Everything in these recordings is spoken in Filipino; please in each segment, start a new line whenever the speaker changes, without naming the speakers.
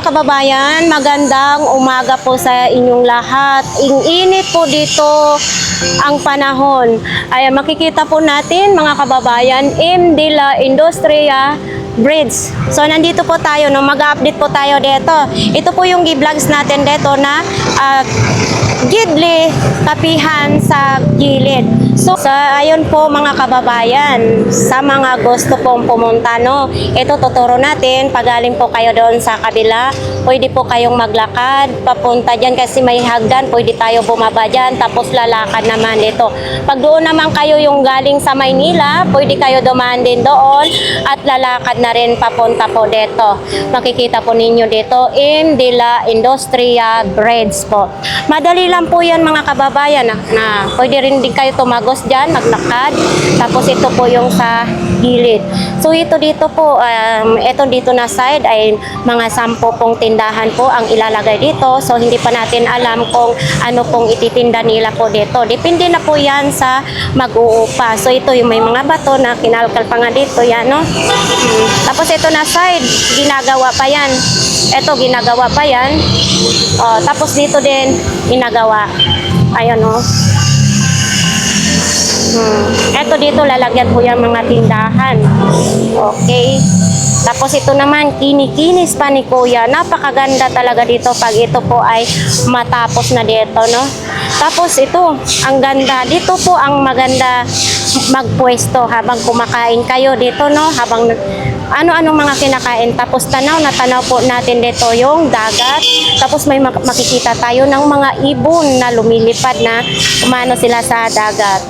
kababayan, magandang umaga po sa inyong lahat. Init po dito ang panahon. Ay makikita po natin mga kababayan, M. de la Industria Bridge. So nandito po tayo, no, mag-update po tayo dito. Ito po yung vlogs natin dito na Gidli tapihan sa gilid. So ayun po mga kababayan, sa mga gusto pong pumunta, no, ito tuturo natin. Pagaling po kayo doon sa kabila, pwede po kayong maglakad papunta dyan kasi may hagdan, pwede tayo bumaba dyan, tapos lalakad naman dito. Pag doon naman kayo yung galing sa Maynila, pwede kayo dumaan din doon at lalakad na rin papunta po dito. Makikita po ninyo dito, M. de la Industria Bridge po. Madali lang po yan mga kababayan, na pwede rin din kayo tumagos dyan, maglakad. Tapos ito po yung sa gilid. So ito dito po, ito dito na side ay mga 10 pong tindahan po ang ilalagay dito. So hindi pa natin alam kung ano pong ititinda nila po dito. Depende na po yan sa mag-uupa. So ito yung may mga bato na kinalkal pa nga dito yan, no? Tapos ito na side, ginagawa pa yan. Ito ginagawa pa yan. Tapos dito din ginagawa. Ayun, no? Ito dito lalagyan po yung mga tindahan. Okay. Tapos ito naman, kinikinis pa ni Kuya. Napakaganda talaga dito pag ito po ay matapos na dito, no? Tapos ito, ang ganda. Dito po ang maganda magpwesto habang kumakain kayo dito, no? Habang ano-ano mga kinakain. Tapos tanaw na tanaw po natin dito yung dagat. Tapos may makikita tayo ng mga ibon na lumilipad na umano sila sa dagat.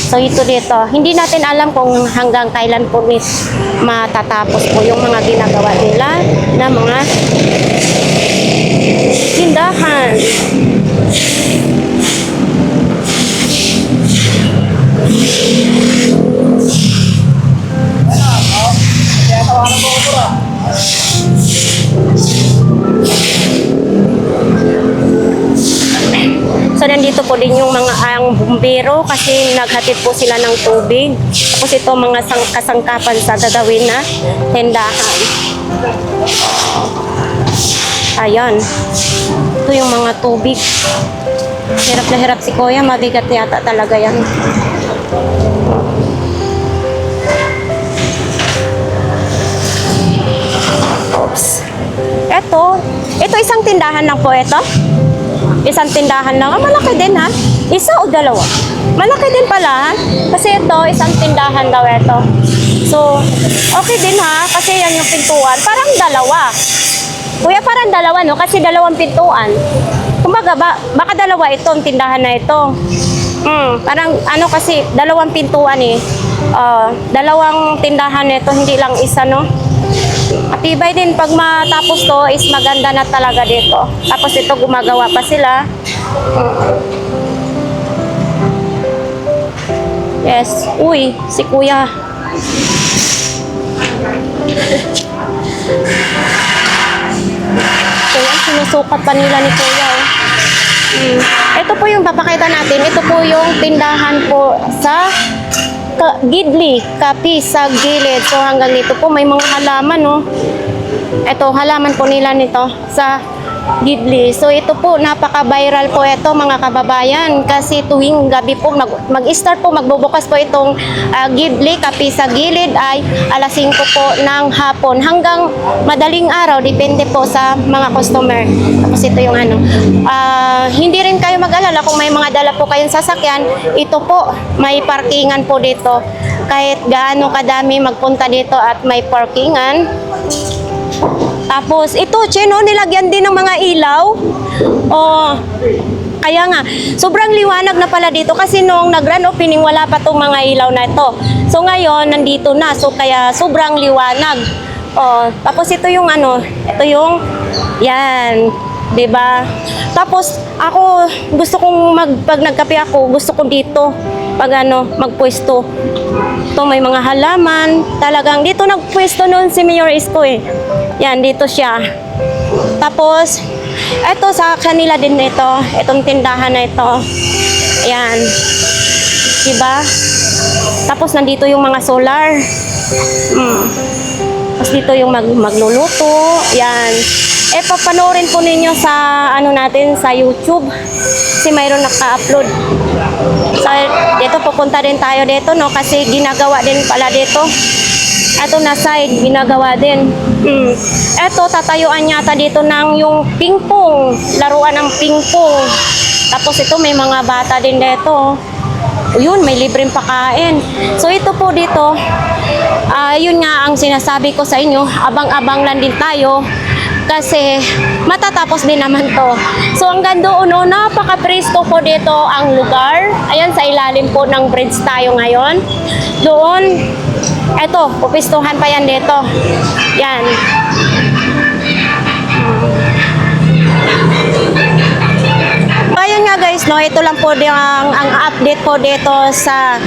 So ito dito, hindi natin alam kung hanggang kailan po matatapos po yung mga ginagawa nila na mga tindahan. So nandito po din yung mga ang bumbero kasi naghatid po sila ng tubig. Tapos ito mga kasangkapan sa gagawin na tindahan. Ayan. Ito yung mga tubig. Hirap na hirap si Kuya. Mabigat yata talaga yan. Oops. Ito isang tindahan lang po ito. Isang tindahan lang. Malaki din ha. Isa o dalawa? Malaki din pala ha. Kasi ito, isang tindahan daw ito. So, okay din ha. Kasi yan yung pintuan. Parang dalawa. Kuya, parang dalawa, no? Kasi dalawang pintuan. Kumbaga, baka dalawa itong tindahan na ito. Parang ano kasi, dalawang pintuan eh. Dalawang tindahan nito, hindi lang isa, no? Matibay din pag matapos to is maganda na talaga dito. Tapos ito gumagawa pa sila. Yes. Uy, si Kuya. Kuya, sinusukat pa nila ni Kuya. Ito po yung papakita natin. Ito po yung tindahan po sa Gidli, kapi sa gilid. So hanggang dito po may mga halaman, no. Ito halaman po nila nito sa Gidli. So ito po napaka-viral po ito mga kababayan kasi tuwing gabi po mag-start po magbubukas po itong Gidli, kapi sa gilid ay alas 5 po ng hapon hanggang madaling araw, depende po sa mga customer. Tapos ito yung ano. Hindi rin kayo mag-alala kung may mga dala po kayong sasakyan. Ito po, may parkingan po dito. Kahit gaano kadami magpunta dito at may parkingan. Tapos ito, Chino, nilagyan din ng mga ilaw. Kaya nga, sobrang liwanag na pala dito kasi nung nag-grand opening wala pa tong mga ilaw na ito. So ngayon, nandito na. So kaya sobrang liwanag. Tapos ito yung ano, ito yung, yan, 'di ba? Tapos ako, gusto kong pag nagkape ako, gusto ko dito, pag magpwesto. Ito may mga halaman. Talagang dito nagpwesto noon si Mayor Isko eh. Yan, dito siya. Tapos, eto sa kanila din ito. Itong tindahan na ito. Ayan. Diba? Tapos, nandito yung mga solar. Tapos, dito yung magluluto. Ayan. papanoorin po ninyo sa ano natin sa YouTube. Kasi mayroon naka-upload. So, dito pupunta din tayo dito, no? Kasi ginagawa din pala dito. Ito na side, ginagawa din. Ito, tatayuan yata dito ng yung pingpong. Laruan ng pingpong. Tapos ito, may mga bata din dito. Yun, may libreng pakain. So ito po dito, yun nga ang sinasabi ko sa inyo, abang-abang lang din tayo kasi matatapos din naman to. So hanggang doon, no, napaka-presko po dito ang lugar. Ayan, sa ilalim po ng bridge tayo ngayon. Doon, eto, pupistuhan pa yan dito. Yan. Ayun nga guys, no, ito lang po ang update po dito sa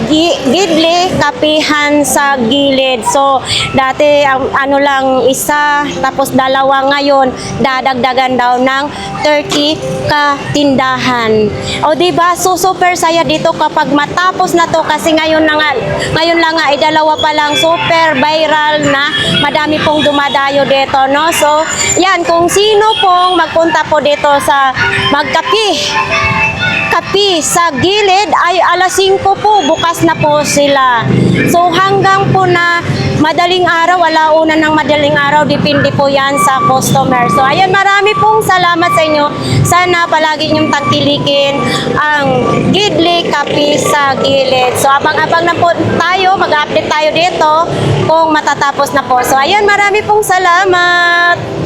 Gidli Kapihan sa Gilid. So, dati ang ano lang isa, tapos dalawa ngayon, dadagdagan daw ng 30 katindahan. O di ba? So super saya dito kapag matapos na to kasi ngayon lang nga dalawa pa lang, super viral na, madami pong dumadayo dito, no? So, yan, kung sino pong magpunta po dito sa kapi sa Gilid ay alas 5 po, bukas na po sila. So hanggang po na madaling araw, alauna ng madaling araw, depende po yan sa customer. So ayun, marami pong salamat sa inyo. Sana palagi niyong tangkilikin ang Gidli Kapi sa Gilid. So abang-abang na po tayo, mag-update tayo dito kung matatapos na po. So ayun, marami pong salamat.